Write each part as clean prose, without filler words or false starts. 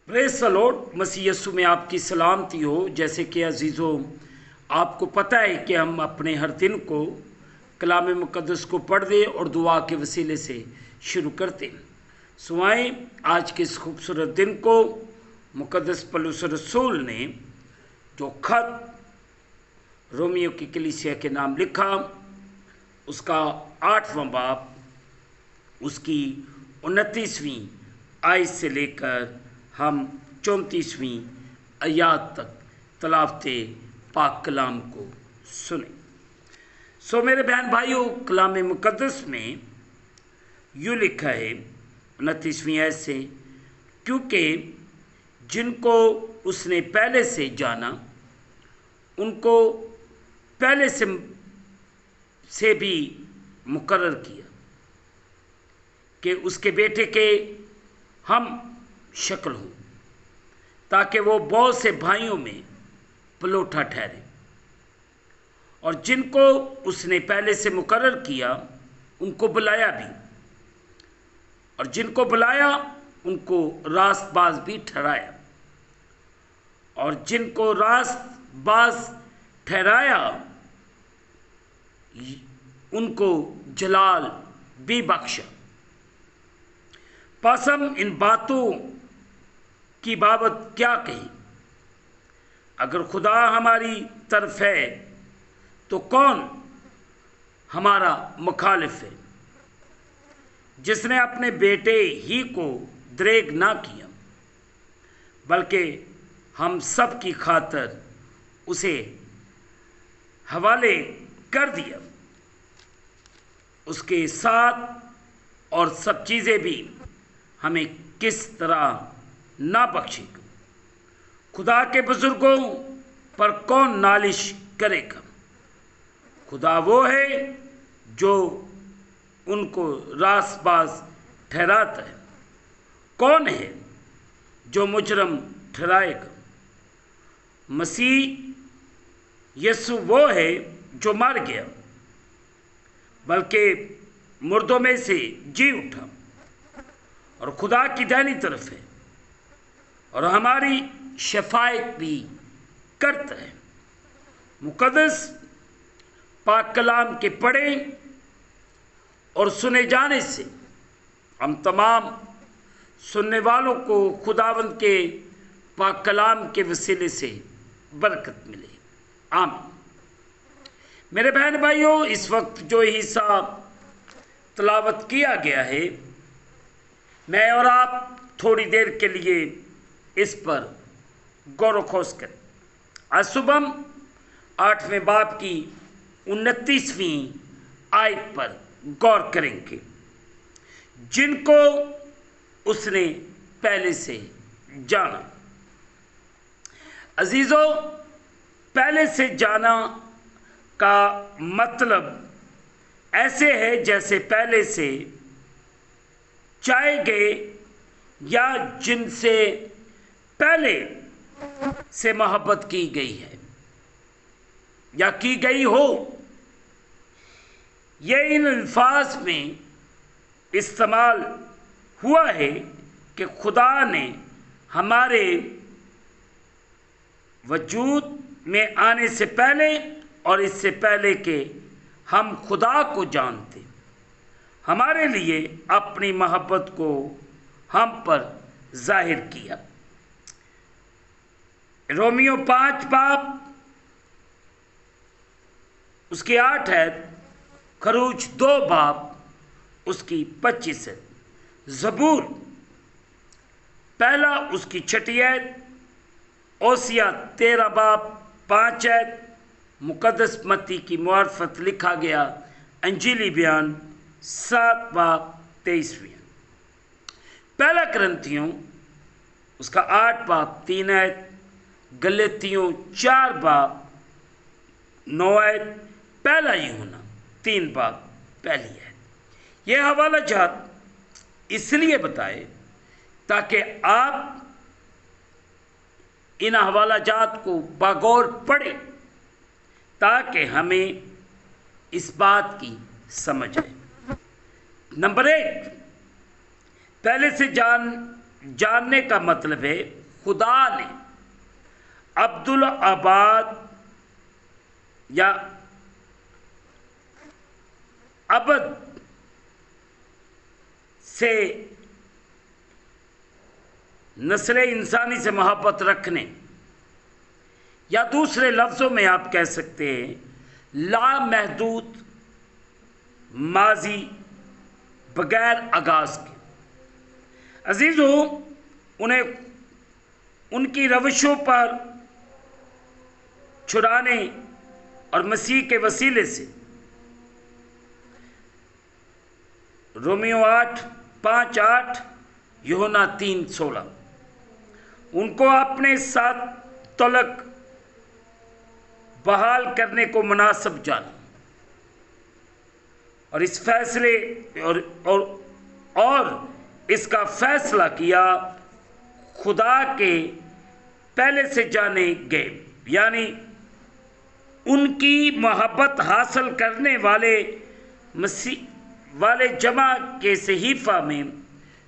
Praise the Lord. मसीह यीशु में आपकी सलामती हो। जैसे कि अजीज़ों, आपको पता है कि हम अपने हर दिन को कलाम मुक़द्दस को पढ़ते और दुआ के वसीले से शुरू करते हैं। सुआएं आज के इस खूबसूरत दिन को मुक़द्दस पौलुस रसूल ने जो खत रोमियो की कलीसिया के नाम लिखा, उसका 8वां बाब, उसकी 29वीं आयत से लेकर हम 34वीं आयत तक तलावते पाक कलाम को सुने। सो मेरे बहन भाइयों, कलाम मुक़द्दस में यूँ लिखा है 29वीं आयत से, क्योंकि जिनको उसने पहले से जाना उनको पहले से भी मुकर्रर किया कि उसके बेटे के हम शक्ल हों, ताकि वो बहुत से भाइयों में पलोठा ठहरे। और जिनको उसने पहले से मुकर्रर किया उनको बुलाया भी, और जिनको बुलाया उनको रास्तबाज भी ठहराया, और जिनको रास्तबाज ठहराया उनको जलाल भी बख्शा। बस हम इन बातों की बाबत क्या कहें? अगर खुदा हमारी तरफ है तो कौन हमारा मुखालिफ है? जिसने अपने बेटे ही को दरेग ना किया, बल्कि हम सब की खातर उसे हवाले कर दिया, उसके साथ और सब चीज़ें भी हमें किस तरह ना बख्शेगा? खुदा के बुजुर्गों पर कौन नालिश करेगा? खुदा वो है जो उनको रास्तबाज ठहराता है। कौन है जो मुजरम ठहराएगा? मसीह यीशु वो है जो मर गया, बल्कि मुर्दों में से जी उठा और खुदा की दाहिनी तरफ है, और हमारी शफायत भी करता है। मुक़द्दस पाक कलाम के पढ़े और सुने जाने से हम तमाम सुनने वालों को खुदावंद के पाक कलाम के वसीले से बरकत मिले। आमीन। मेरे बहन भाइयों, इस वक्त जो हिस्सा तलावत किया गया है, मैं और आप थोड़ी देर के लिए इस पर गौर व खोज करें। आज सुबह 8वें बाब की 29वीं आयत पर गौर करेंगे। जिनको उसने पहले से जाना। अजीजों, पहले से जाना का मतलब ऐसे है जैसे पहले से चाहे गए या जिनसे पहले से मोहब्बत की गई है या की गई हो। यह इन अल्फाज में इस्तेमाल हुआ है कि खुदा ने हमारे वजूद में आने से पहले और इससे पहले के हम खुदा को जानते, हमारे लिए अपनी मोहब्बत को हम पर जाहिर किया। रोमियो 5 बाब उसकी 8 है, खरूज 2 बाब उसकी 25 है, ज़बूर पहला उसकी 6 है, ओसिया 13 बाब 5 है, मुक़द्दस मत्ती की मुआरफत लिखा गया अंजीली बयान 7 बाब 23। पहला करंथियों उसका 8 बाब 3 है, गलतियों 4 बाब 9 है, पहला यूहन्ना 3 बाब पहली है। यह हवाला जात इसलिए बताए ताकि आप इन हवाला जात को बगौर पढ़ें, ताकि हमें इस बात की समझ आए। नंबर 1, पहले से जानने का मतलब है खुदा ने अब्दुल आबाद या अबद से नस्ल इंसानी से मोहब्बत रखने, या दूसरे लफ्ज़ों में आप कह सकते हैं लामहदूद माजी बगैर आगाज़ के। अजीज़ों, उन्हें उनकी रविशों पर छुड़ाने और मसीह के वसीले से रोमियो 8:5-8, यूहन्ना 3:16 उनको अपने साथ तलक बहाल करने को मुनासिब जाना और इस फैसले और इसका फैसला किया खुदा के पहले से जाने गए, यानी उनकी मोहब्बत हासिल करने वाले मसीह वाले जमा के सहीफा में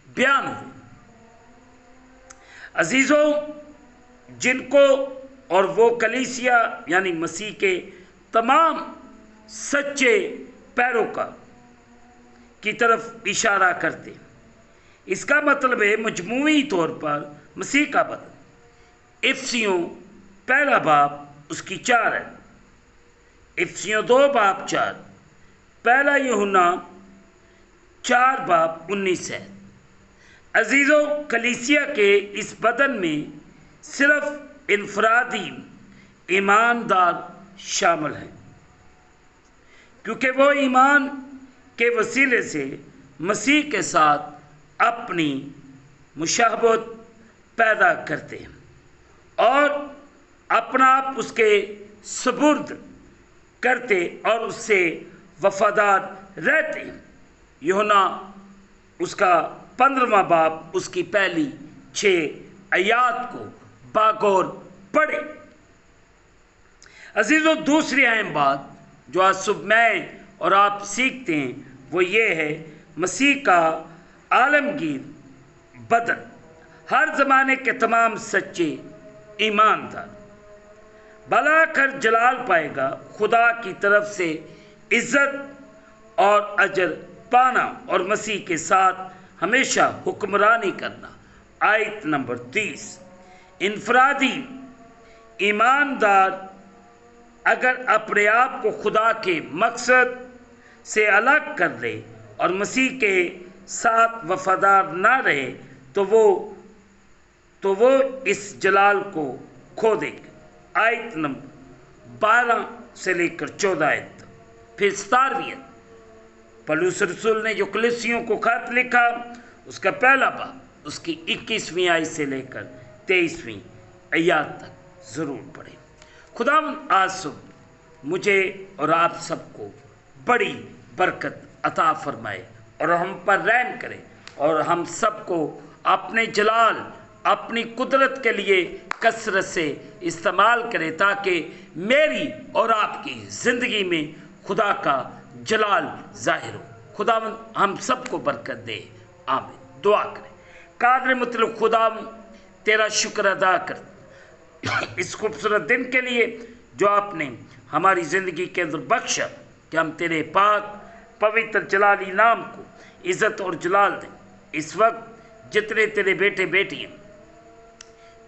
बयान हुए। अजीज़ों, जिनको और वो कलीसिया यानी मसीह के तमाम सच्चे पैरोकार की तरफ इशारा करते। इसका मतलब है मजमूई तौर पर मसीह का बदन। इफसियों 1 उसकी 4 है, इफसियों 2:4, 1 यूहन्ना 4:19 है। अजीज़ों, कलीसिया के इस बदन में सिर्फ इनफरादी ईमानदार शामिल हैं, क्योंकि वो ईमान के वसीले से मसीह के साथ अपनी मुशाहबत पैदा करते हैं और अपना आप उसके सुपुर्द करते और उससे वफादार रहते हैं। यूहन्ना उसका 15 उसकी पहली 6 आयात को बागौर पढ़े। अजीज़ों, दूसरी अहम बात जो आज सुबह मैं और आप सीखते हैं वो ये है मसीह का आलमगीर बदन हर ज़माने के तमाम सच्चे ईमानदार भला कर जलाल पाएगा, खुदा की तरफ से इज़्ज़त और अजर पाना और मसीह के साथ हमेशा हुक्मरानी करना। आयत नंबर 30। इनफरादी ईमानदार अगर अपने आप को खुदा के मकसद से अलग कर दे और मसीह के साथ वफादार ना रहे तो वो इस जलाल को खो देगा। आयत नंबर 12 से लेकर 14 आयत तक। फिर 17वीं पौलुस रसूल ने जो कलीसियों को खत लिखा उसका 1 बाब उसकी 21वीं आयत से लेकर 23वीं आयत तक ज़रूर पढ़ें। खुदा आज सुबह मुझे और आप सबको बड़ी बरकत अता फरमाए और हम पर रहम करे और हम सबको अपने जलाल अपनी कुदरत के लिए कसरत से इस्तेमाल करे ताकि मेरी और आपकी ज़िंदगी में खुदा का जलाल ज़ाहिर हो। खुदा हम सबको बरकत दे, आमीन। दुआ करें। कादर मुतलब खुदा तेरा शुक्र अदा कर इस खूबसूरत दिन के लिए जो आपने हमारी ज़िंदगी के अंदर बख्शा कि हम तेरे पाक पवित्र जलाली नाम को इज़्ज़त और जलाल दें। इस वक्त जितने तेरे बेटे बेटियाँ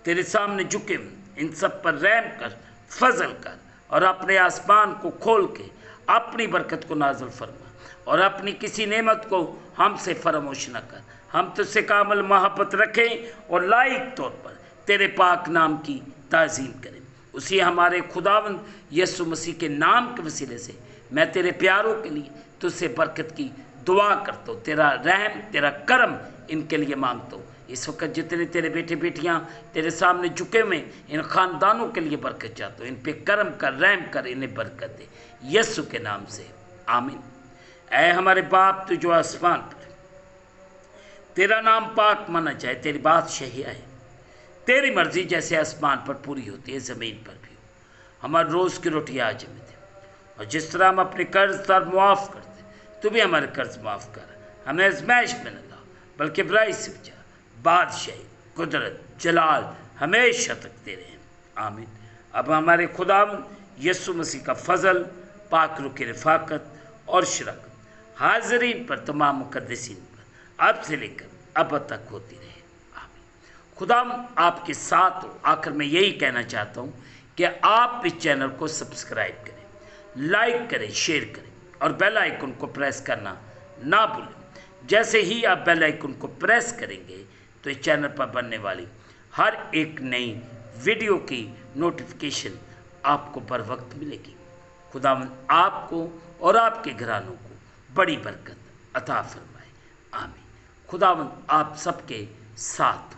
तेरे सामने झुके इन सब पर रहम कर, फजल कर और अपने आसमान को खोल के अपनी बरकत को नाज़िल फरमा और अपनी किसी नेमत को हमसे फरामोश न कर। हम तुझसे कामल मोहब्बत रखें और लायक तौर पर तेरे पाक नाम की ताज़ीम करें। उसी हमारे खुदावंद यीशु मसीह के नाम के वसीले से मैं तेरे प्यारों के लिए तुझसे बरकत की दुआ करता हूँ। तेरा रहम तेरा करम इनके लिए मांगता हूँ। इस वक्त जितने तेरे बेटे बेटियाँ तेरे सामने झुके हुए इन ख़ानदानों के लिए बरकत चाहता हूँ। इन पे करम कर, रहम कर, इन्हें बरकत दे यीशु के नाम से, आमीन। ऐ हमारे बाप तू जो आसमान पर, तेरा नाम पाक माना जाए, तेरी बादशाही आए, तेरी मर्ज़ी जैसे आसमान पर पूरी होती है ज़मीन पर भी हो। हमारे रोज़ की रोटी आज हमें दे और जिस तरह हम अपने कर्जदार मुआफ़ करते तू भी हमारे कर्ज माफ़ कर। हमें आज़माइश में न ला बल्कि बुराई से बचा, बादशाही, कुदरत, जलाल हमेशा तक तेरे हैं। आमीन। अब हमारे खुदावंद यीशु मसीह का फजल, पाक रूह की रफ़ाकत और शराकत हाज़रीन पर, तमाम मुक़द्दसीन पर अब से लेकर अब तक होती रहे। आमीन। खुदावंद आपके साथ हो। आखिर में यही कहना चाहता हूँ कि आप इस चैनल को सब्सक्राइब करें, लाइक करें, शेयर करें और बेल आइकन को प्रेस करना ना भूलें। जैसे ही आप बेल आइकन को प्रेस करेंगे तो इस चैनल पर बनने वाली हर एक नई वीडियो की नोटिफिकेशन आपको बर वक्त मिलेगी। खुदावंद आपको और आपके घरानों को बड़ी बरकत अता फरमाए। आमीन। खुदावंद आप सबके साथ